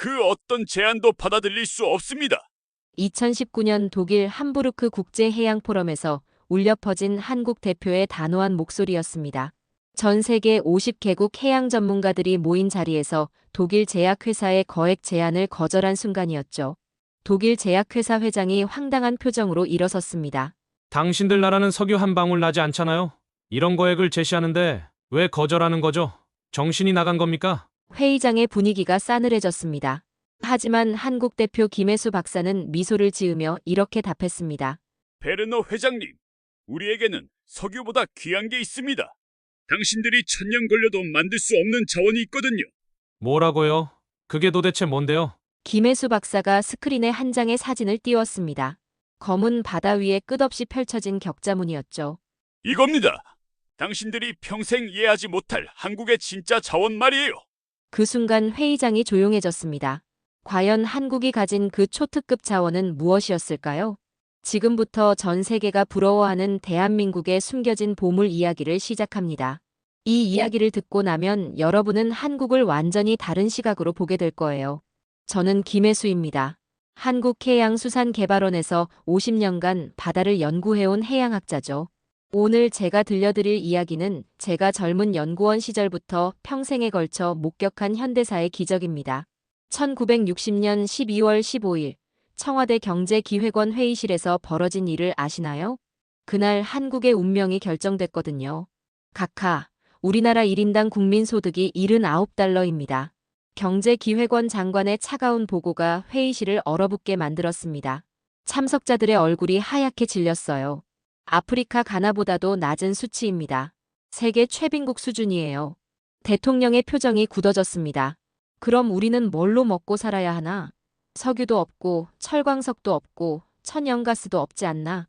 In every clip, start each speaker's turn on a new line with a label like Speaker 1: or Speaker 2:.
Speaker 1: 그 어떤 제안도 받아들일 수 없습니다.
Speaker 2: 2019년 독일 함부르크 국제해양포럼에서 울려 퍼진 한국 대표의 단호한 목소리였습니다. 전 세계 50개국 해양 전문가들이 모인 자리에서 독일 제약회사의 거액 제안을 거절한 순간이었죠. 독일 제약회사 회장이 황당한 표정으로 일어섰습니다.
Speaker 3: 당신들 나라는 석유 한 방울 나지 않잖아요. 이런 거액을 제시하는데 왜 거절하는 거죠? 정신이 나간 겁니까?
Speaker 2: 회의장의 분위기가 싸늘해졌습니다. 하지만 한국 대표 김혜수 박사는 미소를 지으며 이렇게 답했습니다.
Speaker 1: 베르너 회장님, 우리에게는 석유보다 귀한 게 있습니다. 당신들이 천년 걸려도 만들 수 없는 자원이 있거든요.
Speaker 3: 뭐라고요? 그게 도대체 뭔데요?
Speaker 2: 김혜수 박사가 스크린에 한 장의 사진을 띄웠습니다. 검은 바다 위에 끝없이 펼쳐진 격자무늬였죠.
Speaker 1: 이겁니다. 당신들이 평생 이해하지 못할 한국의 진짜 자원 말이에요.
Speaker 2: 그 순간 회의장이 조용해졌습니다. 과연 한국이 가진 그 초특급 자원은 무엇이었을까요? 지금부터 전 세계가 부러워하는 대한민국의 숨겨진 보물 이야기를 시작합니다. 이 이야기를 듣고 나면 여러분은 한국을 완전히 다른 시각으로 보게 될 거예요. 저는 김혜수입니다. 한국해양수산개발원에서 50년간 바다를 연구해온 해양학자죠. 오늘 제가 들려드릴 이야기는 제가 젊은 연구원 시절부터 평생에 걸쳐 목격한 현대사의 기적입니다. 1960년 12월 15일 청와대 경제기획원 회의실에서 벌어진 일을 아시나요? 그날 한국의 운명이 결정됐거든요. 각하, 우리나라 1인당 국민소득이 79달러입니다. 경제기획원 장관의 차가운 보고가 회의실을 얼어붙게 만들었습니다. 참석자들의 얼굴이 하얗게 질렸어요. 아프리카 가나보다도 낮은 수치입니다. 세계 최빈국 수준이에요. 대통령의 표정이 굳어졌습니다. 그럼 우리는 뭘로 먹고 살아야 하나? 석유도 없고 철광석도 없고 천연가스도 없지 않나?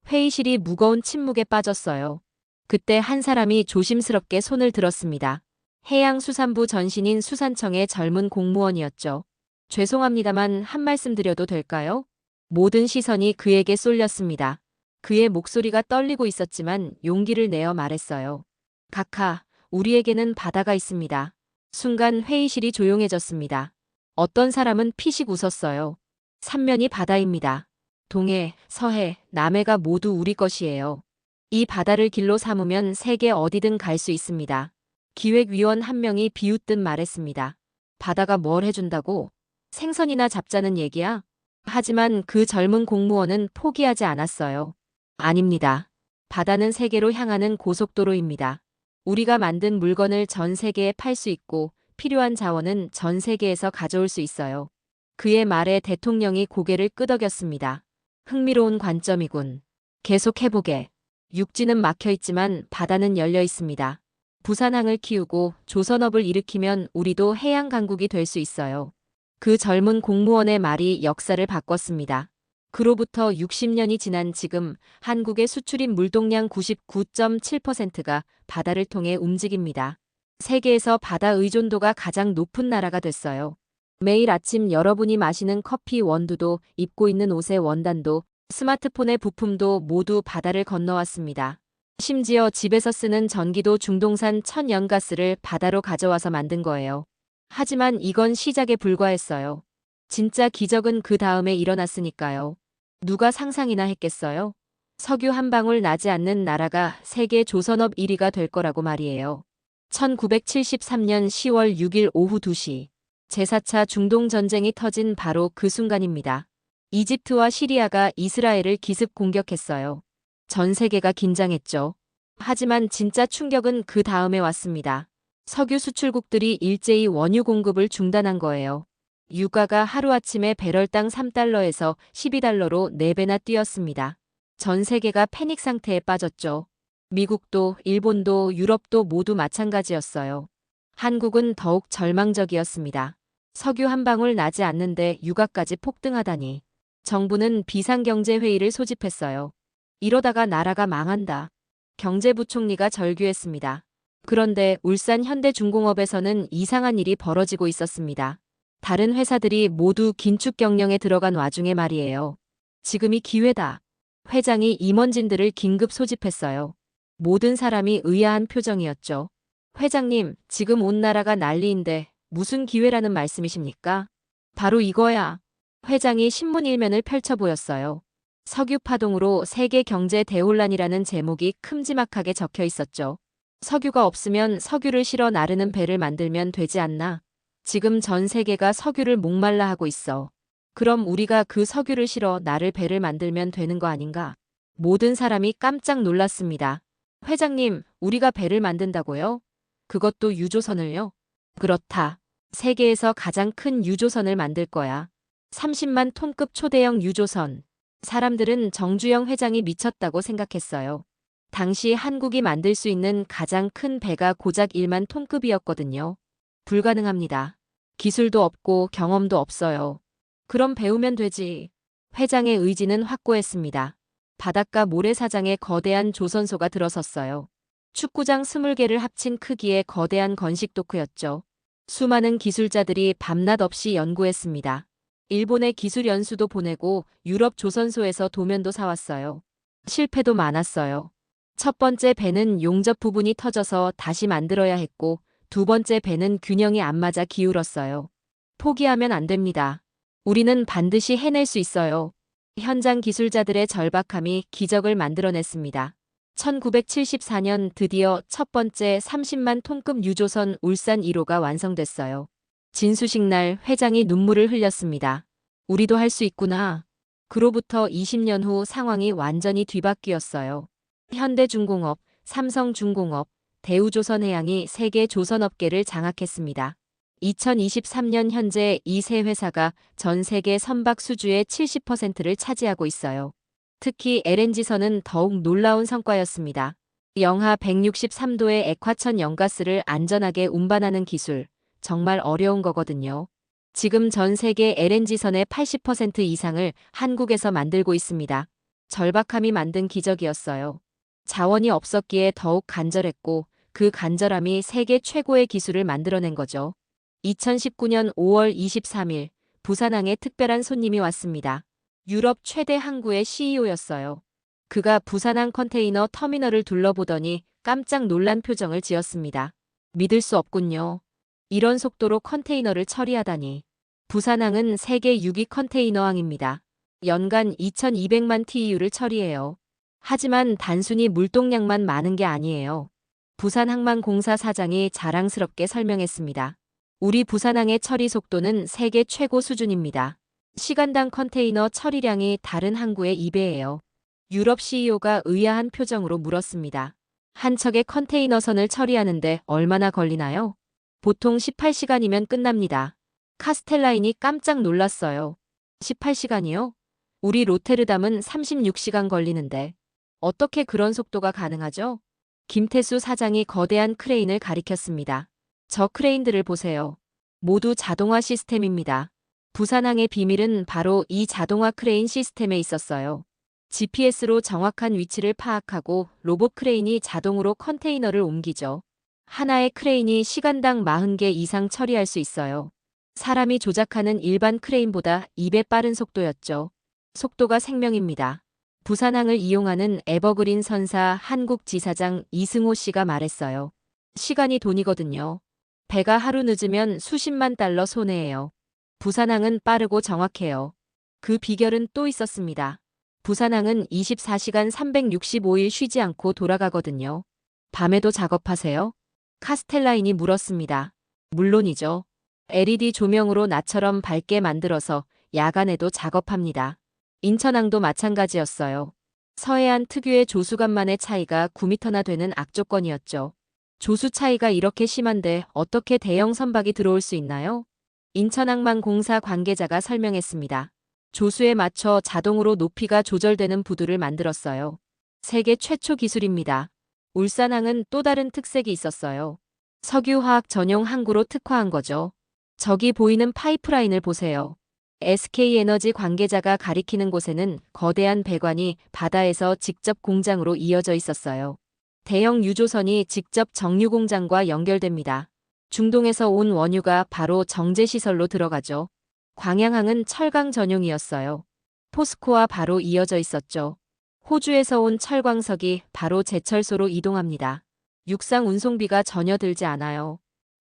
Speaker 2: 회의실이 무거운 침묵에 빠졌어요. 그때 한 사람이 조심스럽게 손을 들었습니다. 해양수산부 전신인 수산청의 젊은 공무원이었죠. 죄송합니다만 한 말씀 드려도 될까요? 모든 시선이 그에게 쏠렸습니다. 그의 목소리가 떨리고 있었지만 용기를 내어 말했어요. 각하, 우리에게는 바다가 있습니다. 순간 회의실이 조용해졌습니다. 어떤 사람은 피식 웃었어요. 삼면이 바다입니다. 동해, 서해, 남해가 모두 우리 것이에요. 이 바다를 길로 삼으면 세계 어디든 갈 수 있습니다. 기획위원 한 명이 비웃듯 말했습니다. 바다가 뭘 해준다고? 생선이나 잡자는 얘기야? 하지만 그 젊은 공무원은 포기하지 않았어요. 아닙니다. 바다는 세계로 향하는 고속도로입니다. 우리가 만든 물건을 전 세계에 팔 수 있고 필요한 자원은 전 세계에서 가져올 수 있어요. 그의 말에 대통령이 고개를 끄덕였습니다. 흥미로운 관점이군. 계속해보게. 육지는 막혀 있지만 바다는 열려 있습니다. 부산항을 키우고 조선업을 일으키면 우리도 해양 강국이 될 수 있어요. 그 젊은 공무원의 말이 역사를 바꿨습니다. 그로부터 60년이 지난 지금 한국의 수출입 물동량 99.7%가 바다를 통해 움직입니다. 세계에서 바다 의존도가 가장 높은 나라가 됐어요. 매일 아침 여러분이 마시는 커피 원두도 입고 있는 옷의 원단도 스마트폰의 부품도 모두 바다를 건너왔습니다. 심지어 집에서 쓰는 전기도 중동산 천연가스를 바다로 가져와서 만든 거예요. 하지만 이건 시작에 불과했어요. 진짜 기적은 그 다음에 일어났으니까요. 누가 상상이나 했겠어요? 석유 한 방울 나지 않는 나라가 세계 조선업 1위가 될 거라고 말이에요. 1973년 10월 6일 오후 2시. 제4차 중동전쟁이 터진 바로 그 순간입니다. 이집트와 시리아가 이스라엘을 기습 공격했어요. 전 세계가 긴장했죠. 하지만 진짜 충격은 그 다음에 왔습니다. 석유 수출국들이 일제히 원유 공급을 중단한 거예요. 유가가 하루아침에 배럴당 3달러에서 12달러로 4배나 뛰었습니다. 전 세계가 패닉 상태에 빠졌죠. 미국도, 일본도, 유럽도 모두 마찬가지였어요. 한국은 더욱 절망적이었습니다. 석유 한 방울 나지 않는데 유가까지 폭등하다니. 정부는 비상경제회의를 소집했어요. 이러다가 나라가 망한다. 경제부총리가 절규했습니다. 그런데 울산 현대중공업에서는 이상한 일이 벌어지고 있었습니다. 다른 회사들이 모두 긴축 경영에 들어간 와중에 말이에요. 지금이 기회다. 회장이 임원진들을 긴급 소집했어요. 모든 사람이 의아한 표정이었죠. 회장님, 지금 온 나라가 난리인데 무슨 기회라는 말씀이십니까? 바로 이거야. 회장이 신문 일면을 펼쳐 보였어요. 석유 파동으로 세계 경제 대혼란이라는 제목이 큼지막하게 적혀 있었죠. 석유가 없으면 석유를 실어 나르는 배를 만들면 되지 않나? 지금 전 세계가 석유를 목말라 하고 있어. 그럼 우리가 그 석유를 실어 나를 배를 만들면 되는 거 아닌가? 모든 사람이 깜짝 놀랐습니다. 회장님, 우리가 배를 만든다고요? 그것도 유조선을요? 그렇다. 세계에서 가장 큰 유조선을 만들 거야. 30만 톤급 초대형 유조선. 사람들은 정주영 회장이 미쳤다고 생각했어요. 당시 한국이 만들 수 있는 가장 큰 배가 고작 1만 톤급이었거든요. 불가능합니다. 기술도 없고 경험도 없어요. 그럼 배우면 되지. 회장의 의지는 확고했습니다. 바닷가 모래사장에 거대한 조선소가 들어섰어요. 축구장 20개를 합친 크기의 거대한 건식 도크였죠. 수많은 기술자들이 밤낮 없이 연구했습니다. 일본에 기술 연수도 보내고 유럽 조선소에서 도면도 사왔어요. 실패도 많았어요. 첫 번째 배는 용접 부분이 터져서 다시 만들어야 했고, 두 번째 배는 균형이 안 맞아 기울었어요. 포기하면 안 됩니다. 우리는 반드시 해낼 수 있어요. 현장 기술자들의 절박함이 기적을 만들어냈습니다. 1974년 드디어 첫 번째 30만 톤급 유조선 울산 1호가 완성됐어요. 진수식 날 회장이 눈물을 흘렸습니다. 우리도 할 수 있구나. 그로부터 20년 후 상황이 완전히 뒤바뀌었어요. 현대중공업, 삼성중공업, 대우조선해양이 세계 조선업계를 장악했습니다. 2023년 현재 이 세 회사가 전 세계 선박 수주의 70%를 차지하고 있어요. 특히 LNG선은 더욱 놀라운 성과였습니다. 영하 163도의 액화천 연가스를 안전하게 운반하는 기술, 정말 어려운 거거든요. 지금 전 세계 LNG선의 80% 이상을 한국에서 만들고 있습니다. 절박함이 만든 기적이었어요. 자원이 없었기에 더욱 간절했고 그 간절함이 세계 최고의 기술을 만들어낸 거죠. 2019년 5월 23일 부산항에 특별한 손님이 왔습니다. 유럽 최대 항구의 CEO였어요. 그가 부산항 컨테이너 터미널을 둘러보더니 깜짝 놀란 표정을 지었습니다. 믿을 수 없군요. 이런 속도로 컨테이너를 처리하다니. 부산항은 세계 6위 컨테이너항입니다. 연간 2200만 TEU를 처리해요. 하지만 단순히 물동량만 많은 게 아니에요. 부산항만공사 사장이 자랑스럽게 설명했습니다. 우리 부산항의 처리 속도는 세계 최고 수준입니다. 시간당 컨테이너 처리량이 다른 항구의 2배예요. 유럽 CEO가 의아한 표정으로 물었습니다. 한 척의 컨테이너선을 처리하는데 얼마나 걸리나요? 보통 18시간이면 끝납니다. 카스텔라인이 깜짝 놀랐어요. 18시간이요? 우리 로테르담은 36시간 걸리는데 어떻게 그런 속도가 가능하죠? 김태수 사장이 거대한 크레인을 가리켰습니다. 저 크레인들을 보세요. 모두 자동화 시스템입니다. 부산항의 비밀은 바로 이 자동화 크레인 시스템에 있었어요. GPS로 정확한 위치를 파악하고 로봇 크레인이 자동으로 컨테이너를 옮기죠. 하나의 크레인이 시간당 40개 이상 처리할 수 있어요. 사람이 조작하는 일반 크레인보다 2배 빠른 속도였죠. 속도가 생명입니다. 부산항을 이용하는 에버그린 선사 한국지사장 이승호 씨가 말했어요. 시간이 돈이거든요. 배가 하루 늦으면 수십만 달러 손해예요. 부산항은 빠르고 정확해요. 그 비결은 또 있었습니다. 부산항은 24시간 365일 쉬지 않고 돌아가거든요. 밤에도 작업하세요? 카스텔라인이 물었습니다. 물론이죠. LED 조명으로 나처럼 밝게 만들어서 야간에도 작업합니다. 인천항도 마찬가지였어요. 서해안 특유의 조수간만의 차이가 9m나 되는 악조건이었죠. 조수 차이가 이렇게 심한데 어떻게 대형 선박이 들어올 수 있나요? 인천항만공사 관계자가 설명했습니다. 조수에 맞춰 자동으로 높이가 조절되는 부두를 만들었어요. 세계 최초 기술입니다. 울산항은 또 다른 특색이 있었어요. 석유화학 전용 항구로 특화한 거죠. 저기 보이는 파이프라인을 보세요. SK에너지 관계자가 가리키는 곳에는 거대한 배관이 바다에서 직접 공장으로 이어져 있었어요. 대형 유조선이 직접 정유 공장과 연결됩니다. 중동에서 온 원유가 바로 정제시설로 들어가죠. 광양항은 철강 전용이었어요. 포스코와 바로 이어져 있었죠. 호주에서 온 철광석이 바로 제철소로 이동합니다. 육상 운송비가 전혀 들지 않아요.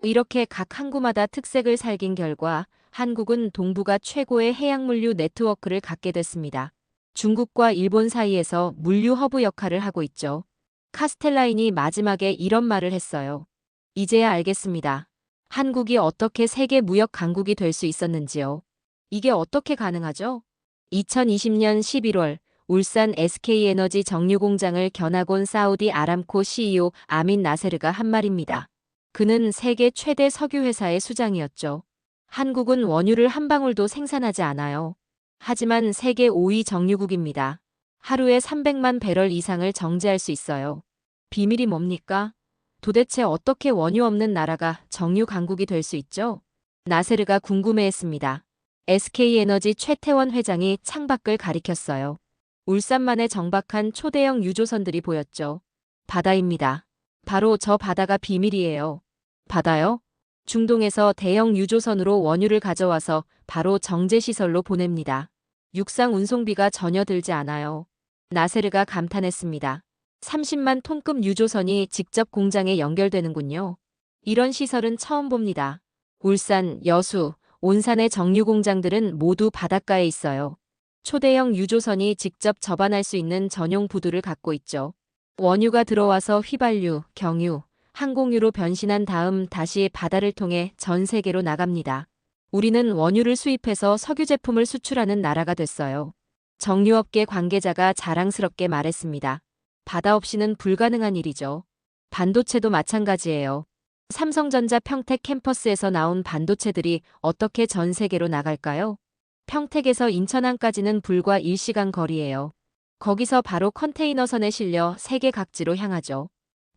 Speaker 2: 이렇게 각 항구마다 특색을 살린 결과 한국은 동북아 최고의 해양물류 네트워크를 갖게 됐습니다. 중국과 일본 사이에서 물류 허브 역할을 하고 있죠. 카스텔라인이 마지막에 이런 말을 했어요. 이제야 알겠습니다. 한국이 어떻게 세계 무역 강국이 될 수 있었는지요. 이게 어떻게 가능하죠? 2020년 11월 울산 SK에너지 정유공장을 겨나곤 사우디 아람코 CEO 아민 나세르가 한 말입니다. 그는 세계 최대 석유회사의 수장이었죠. 한국은 원유를 한 방울도 생산하지 않아요. 하지만 세계 5위 정유국입니다. 하루에 300만 배럴 이상을 정제할 수 있어요. 비밀이 뭡니까? 도대체 어떻게 원유 없는 나라가 정유 강국이 될 수 있죠? 나세르가 궁금해했습니다. SK에너지 최태원 회장이 창밖을 가리켰어요. 울산만의 정박한 초대형 유조선들이 보였죠. 바다입니다. 바로 저 바다가 비밀이에요. 바다요? 중동에서 대형 유조선으로 원유를 가져와서 바로 정제시설로 보냅니다. 육상 운송비가 전혀 들지 않아요. 나세르가 감탄했습니다. 30만 톤급 유조선이 직접 공장에 연결되는군요. 이런 시설은 처음 봅니다. 울산, 여수, 온산의 정유공장들은 모두 바닷가에 있어요. 초대형 유조선이 직접 접안할 수 있는 전용 부두를 갖고 있죠. 원유가 들어와서 휘발유, 경유, 항공유로 변신한 다음 다시 바다를 통해 전 세계로 나갑니다. 우리는 원유를 수입해서 석유 제품을 수출하는 나라가 됐어요. 정유업계 관계자가 자랑스럽게 말했습니다. 바다 없이는 불가능한 일이죠. 반도체도 마찬가지예요. 삼성전자 평택 캠퍼스에서 나온 반도체들이 어떻게 전 세계로 나갈까요? 평택에서 인천항까지는 불과 1시간 거리예요. 거기서 바로 컨테이너선에 실려 세계 각지로 향하죠.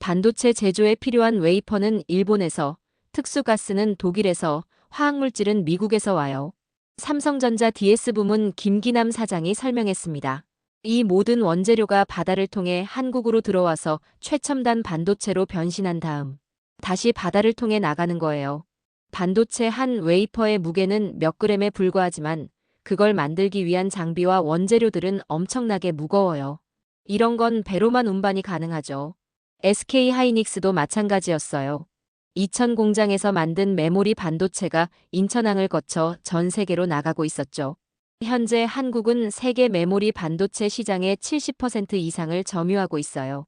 Speaker 2: 반도체 제조에 필요한 웨이퍼는 일본에서, 특수가스는 독일에서, 화학물질은 미국에서 와요. 삼성전자 DS 부문 김기남 사장이 설명했습니다. 이 모든 원재료가 바다를 통해 한국으로 들어와서 최첨단 반도체로 변신한 다음 다시 바다를 통해 나가는 거예요. 반도체 한 웨이퍼의 무게는 몇 그램에 불과하지만 그걸 만들기 위한 장비와 원재료들은 엄청나게 무거워요. 이런 건 배로만 운반이 가능하죠. SK 하이닉스도 마찬가지였어요. 이천 공장에서 만든 메모리 반도체가 인천항을 거쳐 전 세계로 나가고 있었죠. 현재 한국은 세계 메모리 반도체 시장의 70% 이상을 점유하고 있어요.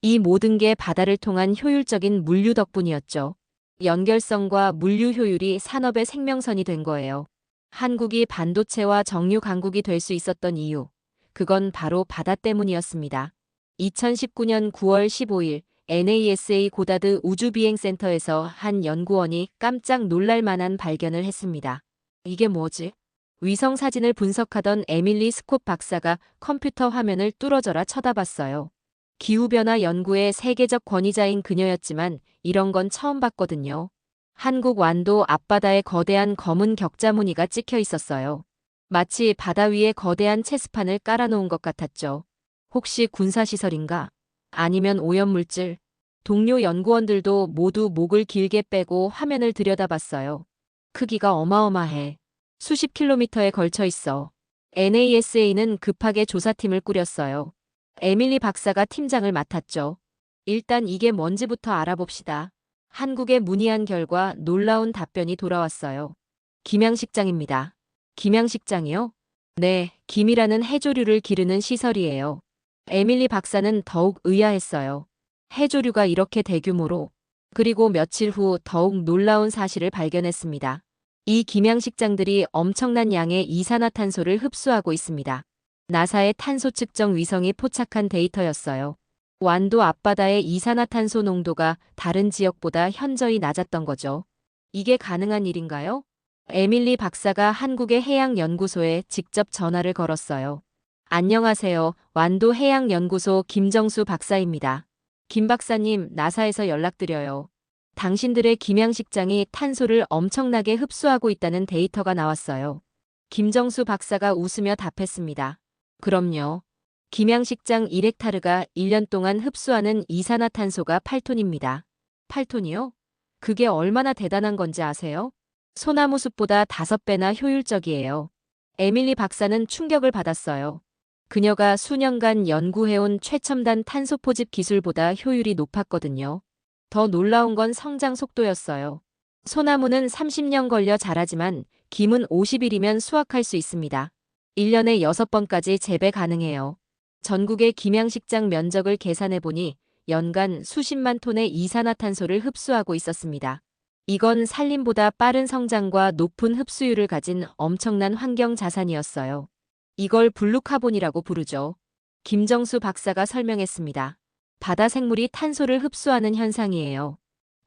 Speaker 2: 이 모든 게 바다를 통한 효율적인 물류 덕분이었죠. 연결성과 물류 효율이 산업의 생명선이 된 거예요. 한국이 반도체와 정유 강국이 될 수 있었던 이유, 그건 바로 바다 때문이었습니다. 2019년 9월 15일 NASA 고다드 우주비행센터에서 한 연구원이 깜짝 놀랄 만한 발견을 했습니다. 이게 뭐지? 위성 사진을 분석하던 에밀리 스콧 박사가 컴퓨터 화면을 뚫어져라 쳐다봤어요. 기후변화 연구의 세계적 권위자인 그녀였지만 이런 건 처음 봤거든요. 한국 완도 앞바다에 거대한 검은 격자 무늬가 찍혀 있었어요. 마치 바다 위에 거대한 체스판을 깔아놓은 것 같았죠. 혹시 군사시설인가? 아니면 오염물질? 동료 연구원들도 모두 목을 길게 빼고 화면을 들여다봤어요. 크기가 어마어마해. 수십 킬로미터에 걸쳐 있어. NASA는 급하게 조사팀을 꾸렸어요. 에밀리 박사가 팀장을 맡았죠. 일단 이게 뭔지부터 알아봅시다. 한국에 문의한 결과 놀라운 답변이 돌아왔어요. 김양식장입니다. 김양식장이요? 네, 김이라는 해조류를 기르는 시설이에요. 에밀리 박사는 더욱 의아했어요. 해조류가 이렇게 대규모로. 그리고 며칠 후 더욱 놀라운 사실을 발견했습니다. 이 김양식장들이 엄청난 양의 이산화탄소를 흡수하고 있습니다. 나사의 탄소 측정 위성이 포착한 데이터였어요. 완도 앞바다의 이산화탄소 농도가 다른 지역보다 현저히 낮았던 거죠. 이게 가능한 일인가요? 에밀리 박사가 한국의 해양연구소에 직접 전화를 걸었어요. 안녕하세요. 완도 해양연구소 김정수 박사입니다. 김 박사님, 나사에서 연락드려요. 당신들의 김양식장이 탄소를 엄청나게 흡수하고 있다는 데이터가 나왔어요. 김정수 박사가 웃으며 답했습니다. 그럼요. 김양식장 1헥타르가 1년 동안 흡수하는 이산화탄소가 8톤입니다. 8톤이요? 그게 얼마나 대단한 건지 아세요? 소나무 숲보다 5배나 효율적이에요. 에밀리 박사는 충격을 받았어요. 그녀가 수년간 연구해온 최첨단 탄소 포집 기술보다 효율이 높았거든요. 더 놀라운 건 성장 속도였어요. 소나무는 30년 걸려 자라지만 김은 50일이면 수확할 수 있습니다. 1년에 6번까지 재배 가능해요. 전국의 김양식장 면적을 계산해 보니 연간 수십만 톤의 이산화탄소를 흡수하고 있었습니다. 이건 산림보다 빠른 성장과 높은 흡수율을 가진 엄청난 환경 자산이었어요. 이걸 블루카본이라고 부르죠. 김정수 박사가 설명했습니다. 바다 생물이 탄소를 흡수하는 현상이에요.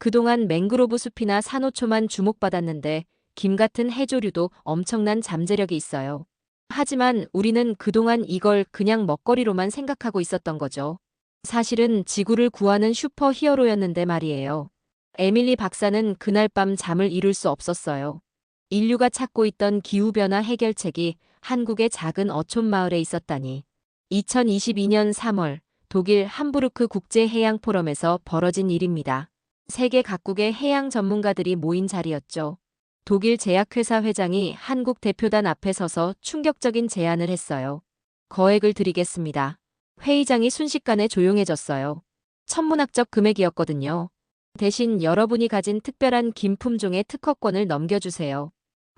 Speaker 2: 그동안 맹그로브 숲이나 산호초만 주목받았는데 김 같은 해조류도 엄청난 잠재력이 있어요. 하지만 우리는 그동안 이걸 그냥 먹거리로만 생각하고 있었던 거죠. 사실은 지구를 구하는 슈퍼 히어로였는데 말이에요. 에밀리 박사는 그날 밤 잠을 이룰 수 없었어요. 인류가 찾고 있던 기후변화 해결책이 한국의 작은 어촌 마을에 있었다니. 2022년 3월 독일 함부르크 국제해양포럼에서 벌어진 일입니다. 세계 각국의 해양 전문가들이 모인 자리였죠. 독일 제약회사 회장이 한국 대표단 앞에 서서 충격적인 제안을 했어요. 거액을 드리겠습니다. 회의장이 순식간에 조용해졌어요. 천문학적 금액이었거든요. 대신 여러분이 가진 특별한 김 품종의 특허권을 넘겨주세요.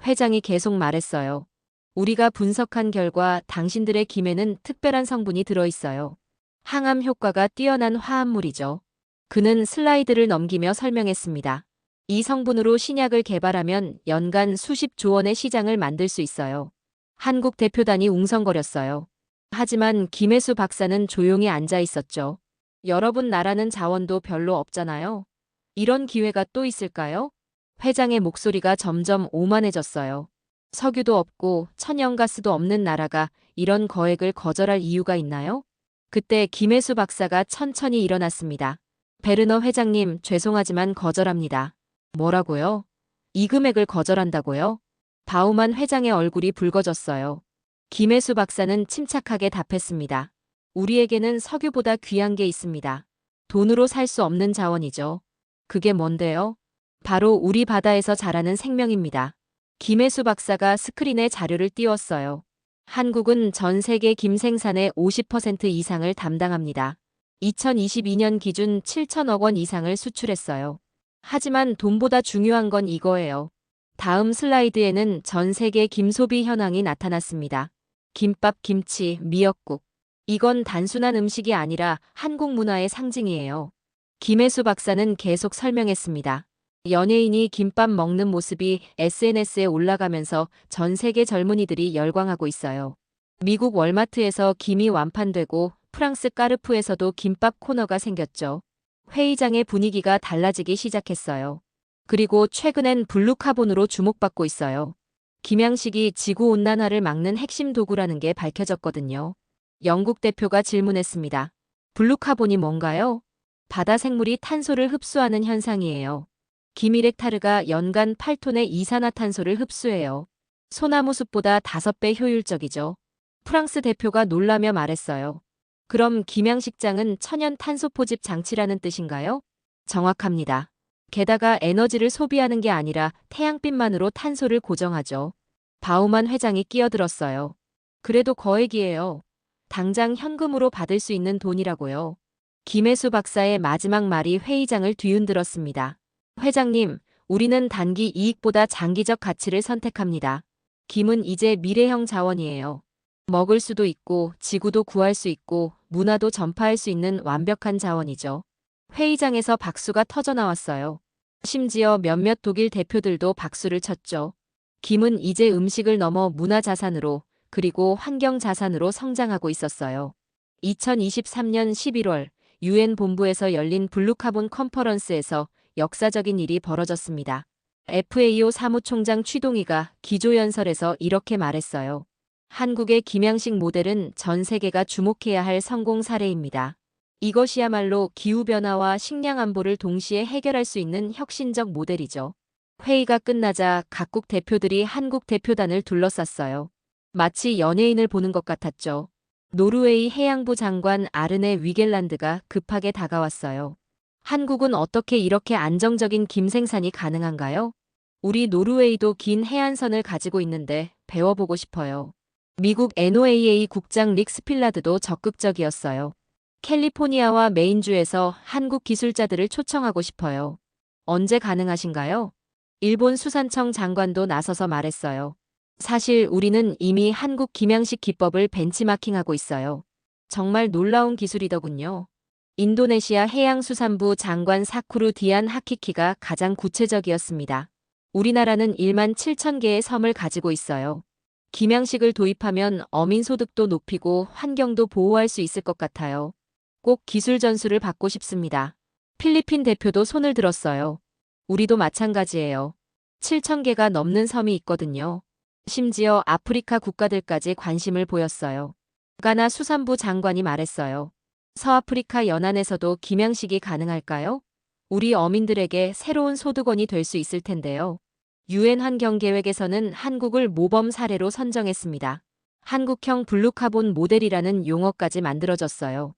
Speaker 2: 회장이 계속 말했어요. 우리가 분석한 결과 당신들의 김에는 특별한 성분이 들어있어요. 항암 효과가 뛰어난 화합물이죠. 그는 슬라이드를 넘기며 설명했습니다. 이 성분으로 신약을 개발하면 연간 수십조 원의 시장을 만들 수 있어요. 한국 대표단이 웅성거렸어요. 하지만 김혜수 박사는 조용히 앉아 있었죠. 여러분 나라는 자원도 별로 없잖아요. 이런 기회가 또 있을까요? 회장의 목소리가 점점 오만해졌어요. 석유도 없고 천연가스도 없는 나라가 이런 거액을 거절할 이유가 있나요? 그때 김혜수 박사가 천천히 일어났습니다. 베르너 회장님, 죄송하지만 거절합니다. 뭐라고요? 이 금액을 거절한다고요? 바우만 회장의 얼굴이 붉어졌어요. 김혜수 박사는 침착하게 답했습니다. 우리에게는 석유보다 귀한 게 있습니다. 돈으로 살 수 없는 자원이죠. 그게 뭔데요? 바로 우리 바다에서 자라는 생명입니다. 김혜수 박사가 스크린에 자료를 띄웠어요. 한국은 전 세계 김 생산의 50% 이상을 담당합니다. 2022년 기준 7천억 원 이상을 수출했어요. 하지만 돈보다 중요한 건 이거예요. 다음 슬라이드에는 전 세계 김 소비 현황이 나타났습니다. 김밥, 김치, 미역국. 이건 단순한 음식이 아니라 한국 문화의 상징이에요. 김혜수 박사는 계속 설명했습니다. 연예인이 김밥 먹는 모습이 SNS에 올라가면서 전 세계 젊은이들이 열광하고 있어요. 미국 월마트에서 김이 완판되고 프랑스 까르푸에서도 김밥 코너가 생겼죠. 회의장의 분위기가 달라지기 시작했어요. 그리고 최근엔 블루카본으로 주목받고 있어요. 김양식이 지구온난화를 막는 핵심 도구라는 게 밝혀졌거든요. 영국 대표가 질문했습니다. 블루카본이 뭔가요? 바다 생물이 탄소를 흡수하는 현상이에요. 김이렉타르가 연간 8톤의 이산화탄소를 흡수해요. 소나무 숲보다 5배 효율적이죠. 프랑스 대표가 놀라며 말했어요. 그럼 김양식장은 천연 탄소 포집 장치라는 뜻인가요? 정확합니다. 게다가 에너지를 소비하는 게 아니라 태양빛만으로 탄소를 고정하죠. 바우만 회장이 끼어들었어요. 그래도 거액이에요. 당장 현금으로 받을 수 있는 돈이라고요. 김혜수 박사의 마지막 말이 회의장을 뒤흔들었습니다. 회장님, 우리는 단기 이익보다 장기적 가치를 선택합니다. 김은 이제 미래형 자원이에요. 먹을 수도 있고 지구도 구할 수 있고 문화도 전파할 수 있는 완벽한 자원이죠. 회의장에서 박수가 터져나왔어요. 심지어 몇몇 독일 대표들도 박수를 쳤죠. 김은 이제 음식을 넘어 문화 자산으로 그리고 환경 자산으로 성장하고 있었어요. 2023년 11월 유엔 본부에서 열린 블루카본 컨퍼런스에서 역사적인 일이 벌어졌습니다. FAO 사무총장 취동희가 기조연설에서 이렇게 말했어요. 한국의 김양식 모델은 전 세계가 주목해야 할 성공 사례입니다. 이것이야말로 기후변화와 식량 안보를 동시에 해결할 수 있는 혁신적 모델이죠. 회의가 끝나자 각국 대표들이 한국 대표단을 둘러쌌어요. 마치 연예인을 보는 것 같았죠. 노르웨이 해양부 장관 아르네 위겔란드가 급하게 다가왔어요. 한국은 어떻게 이렇게 안정적인 김 생산이 가능한가요? 우리 노르웨이도 긴 해안선을 가지고 있는데 배워보고 싶어요. 미국 NOAA 국장 릭 스필라드도 적극적이었어요. 캘리포니아와 메인주에서 한국 기술자들을 초청하고 싶어요. 언제 가능하신가요? 일본 수산청 장관도 나서서 말했어요. 사실 우리는 이미 한국 김양식 기법을 벤치마킹하고 있어요. 정말 놀라운 기술이더군요. 인도네시아 해양수산부 장관 사쿠루 디안 하키키가 가장 구체적이었습니다. 우리나라는 1만 7천 개의 섬을 가지고 있어요. 김양식을 도입하면 어민 소득도 높이고 환경도 보호할 수 있을 것 같아요. 꼭 기술 전수를 받고 싶습니다. 필리핀 대표도 손을 들었어요. 우리도 마찬가지예요. 7천 개가 넘는 섬이 있거든요. 심지어 아프리카 국가들까지 관심을 보였어요. 가나 수산부 장관이 말했어요. 서아프리카 연안에서도 김양식이 가능할까요? 우리 어민들에게 새로운 소득원이 될 수 있을 텐데요. 유엔 환경계획에서는 한국을 모범 사례로 선정했습니다. 한국형 블루카본 모델이라는 용어까지 만들어졌어요.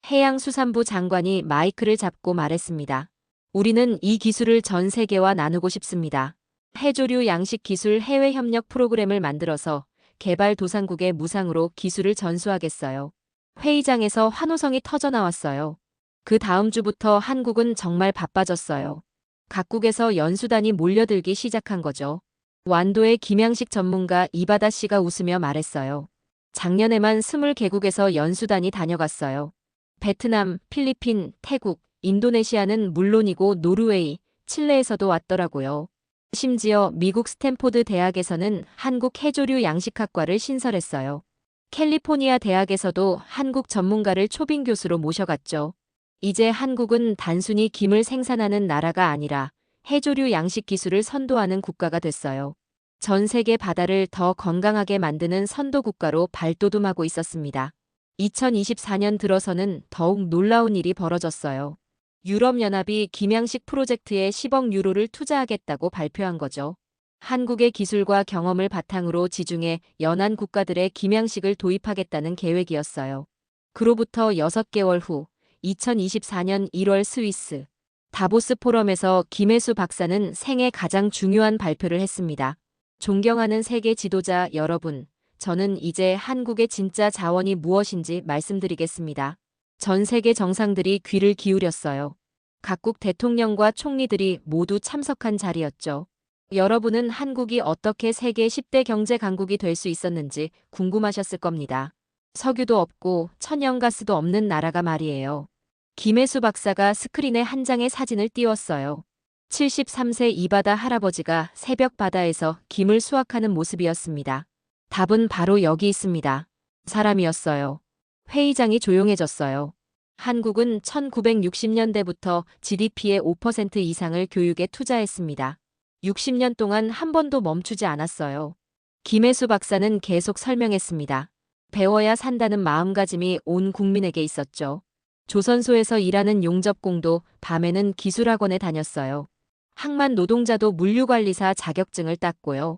Speaker 2: 해양수산부 장관이 마이크를 잡고 말했습니다. 우리는 이 기술을 전 세계와 나누고 싶습니다. 해조류 양식 기술 해외 협력 프로그램을 만들어서 개발도상국에 무상으로 기술을 전수하겠어요. 회의장에서 환호성이 터져나왔어요. 그 다음 주부터 한국은 정말 바빠졌어요. 각국에서 연수단이 몰려들기 시작한 거죠. 완도의 김양식 전문가 이바다 씨가 웃으며 말했어요. 작년에만 20개국에서 연수단이 다녀갔어요. 베트남, 필리핀, 태국, 인도네시아는 물론이고 노르웨이, 칠레에서도 왔더라고요. 심지어 미국 스탠포드 대학에서는 한국 해조류 양식학과를 신설했어요. 캘리포니아 대학에서도 한국 전문가를 초빙 교수로 모셔갔죠. 이제 한국은 단순히 김을 생산하는 나라가 아니라 해조류 양식 기술을 선도하는 국가가 됐어요. 전 세계 바다를 더 건강하게 만드는 선도 국가로 발돋움하고 있었습니다. 2024년 들어서는 더욱 놀라운 일이 벌어졌어요. 유럽연합이 김양식 프로젝트에 10억 유로를 투자하겠다고 발표한 거죠. 한국의 기술과 경험을 바탕으로 지중해 연안 국가들의 김양식을 도입하겠다는 계획이었어요. 그로부터 6개월 후 2024년 1월 스위스 다보스 포럼에서 김혜수 박사는 생애 가장 중요한 발표를 했습니다. 존경하는 세계 지도자 여러분, 저는 이제 한국의 진짜 자원이 무엇인지 말씀드리겠습니다. 전 세계 정상들이 귀를 기울였어요. 각국 대통령과 총리들이 모두 참석한 자리였죠. 여러분은 한국이 어떻게 세계 10대 경제 강국이 될 수 있었는지 궁금하셨을 겁니다. 석유도 없고 천연가스도 없는 나라가 말이에요. 김혜수 박사가 스크린에 한 장의 사진을 띄웠어요. 73세 이바다 할아버지가 새벽 바다에서 김을 수확하는 모습이었습니다. 답은 바로 여기 있습니다. 사람이었어요. 회의장이 조용해졌어요. 한국은 1960년대부터 GDP의 5% 이상을 교육에 투자했습니다. 60년 동안 한 번도 멈추지 않았어요. 김혜수 박사는 계속 설명했습니다. 배워야 산다는 마음가짐이 온 국민에게 있었죠. 조선소에서 일하는 용접공도 밤에는 기술학원에 다녔어요. 항만 노동자도 물류관리사 자격증을 땄고요.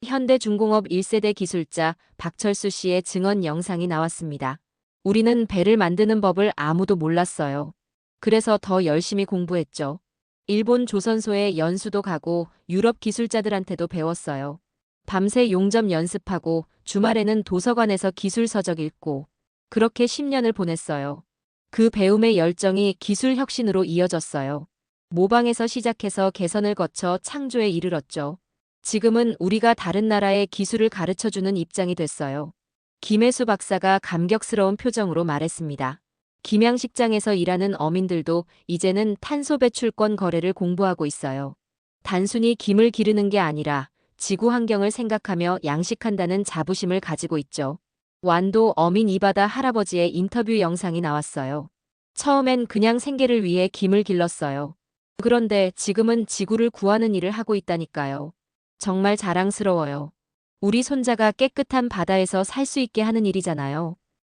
Speaker 2: 현대중공업 1세대 기술자 박철수 씨의 증언 영상이 나왔습니다. 우리는 배를 만드는 법을 아무도 몰랐어요. 그래서 더 열심히 공부했죠. 일본 조선소에 연수도 가고 유럽 기술자들한테도 배웠어요. 밤새 용접 연습하고 주말에는 도서관에서 기술 서적 읽고 그렇게 10년을 보냈어요. 그 배움의 열정이 기술 혁신으로 이어졌어요. 모방에서 시작해서 개선을 거쳐 창조에 이르렀죠. 지금은 우리가 다른 나라의 기술을 가르쳐주는 입장이 됐어요. 김혜수 박사가 감격스러운 표정으로 말했습니다. 김양식장에서 일하는 어민들도 이제는 탄소 배출권 거래를 공부하고 있어요. 단순히 김을 기르는 게 아니라 지구 환경을 생각하며 양식한다는 자부심을 가지고 있죠. 완도 어민 이바다 할아버지의 인터뷰 영상이 나왔어요. 처음엔 그냥 생계를 위해 김을 길렀어요. 그런데 지금은 지구를 구하는 일을 하고 있다니까요. 정말 자랑스러워요. 우리 손자가 깨끗한 바다에서 살 수 있게 하는 일이잖아요.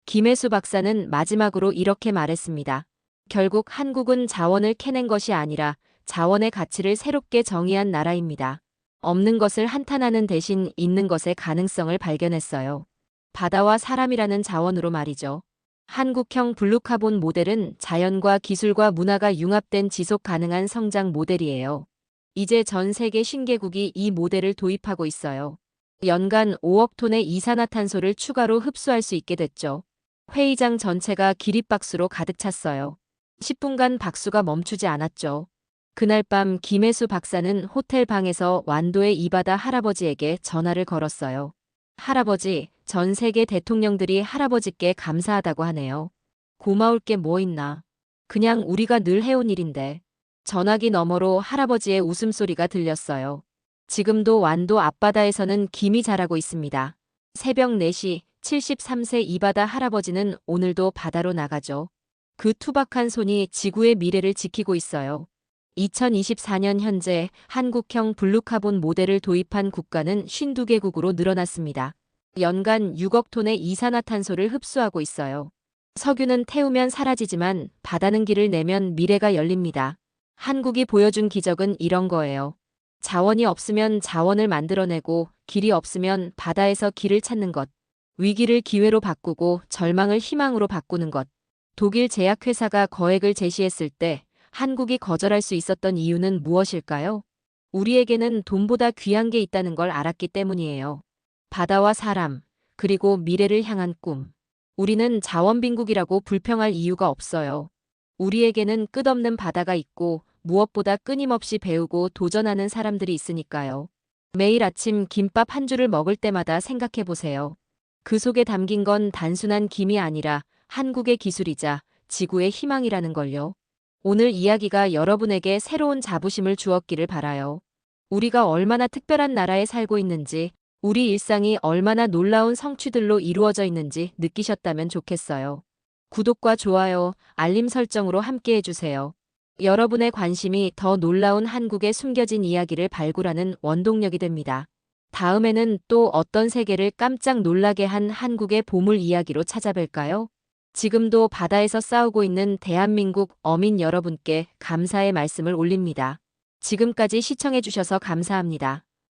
Speaker 2: 김혜수 박사는 마지막으로 이렇게 말했습니다. 결국 한국은 자원을 캐낸 것이 아니라 자원의 가치를 새롭게 정의한 나라입니다. 없는 것을 한탄하는 대신 있는 것의 가능성을 발견했어요. 바다와 사람이라는 자원으로 말이죠. 한국형 블루카본 모델은 자연과 기술과 문화가 융합된 지속 가능한 성장 모델이에요. 이제 전 세계 신개국이 이 모델을 도입하고 있어요. 연간 5억 톤의 이산화탄소를 추가로 흡수할 수 있게 됐죠. 회의장 전체가 기립박수로 가득 찼어요. 10분간 박수가 멈추지 않았죠. 그날 밤 김혜수 박사는 호텔 방에서 완도의 이바다 할아버지에게 전화를 걸었어요. 할아버지, 전 세계 대통령들이 할아버지께 감사하다고 하네요. 고마울 게 뭐 있나. 그냥 우리가 늘 해온 일인데. 전화기 너머로 할아버지의 웃음소리가 들렸어요. 지금도 완도 앞바다에서는 김이 자라고 있습니다. 새벽 4시 73세 이바다 할아버지는 오늘도 바다로 나가죠. 그 투박한 손이 지구의 미래를 지키고 있어요. 2024년 현재 한국형 블루카본 모델을 도입한 국가는 52개국으로 늘어났습니다. 연간 6억 톤의 이산화탄소를 흡수하고 있어요. 석유는 태우면 사라지지만 바다는 길을 내면 미래가 열립니다. 한국이 보여준 기적은 이런 거예요. 자원이 없으면 자원을 만들어내고 길이 없으면 바다에서 길을 찾는 것. 위기를 기회로 바꾸고 절망을 희망으로 바꾸는 것. 독일 제약회사가 거액을 제시했을 때 한국이 거절할 수 있었던 이유는 무엇일까요? 우리에게는 돈보다 귀한 게 있다는 걸 알았기 때문이에요. 바다와 사람, 그리고 미래를 향한 꿈. 우리는 자원빈국이라고 불평할 이유가 없어요. 우리에게는 끝없는 바다가 있고 무엇보다 끊임없이 배우고 도전하는 사람들이 있으니까요. 매일 아침 김밥 한 줄을 먹을 때마다 생각해 보세요. 그 속에 담긴 건 단순한 김이 아니라 한국의 기술이자 지구의 희망이라는 걸요. 오늘 이야기가 여러분에게 새로운 자부심을 주었기를 바라요. 우리가 얼마나 특별한 나라에 살고 있는지, 우리 일상이 얼마나 놀라운 성취들로 이루어져 있는지 느끼셨다면 좋겠어요. 구독과 좋아요, 알림 설정으로 함께 해주세요. 여러분의 관심이 더 놀라운 한국의 숨겨진 이야기를 발굴하는 원동력이 됩니다. 다음에는 또 어떤 세계를 깜짝 놀라게 한 한국의 보물 이야기로 찾아뵐까요? 지금도 바다에서 싸우고 있는 대한민국 어민 여러분께 감사의 말씀을 올립니다. 지금까지 시청해주셔서 감사합니다.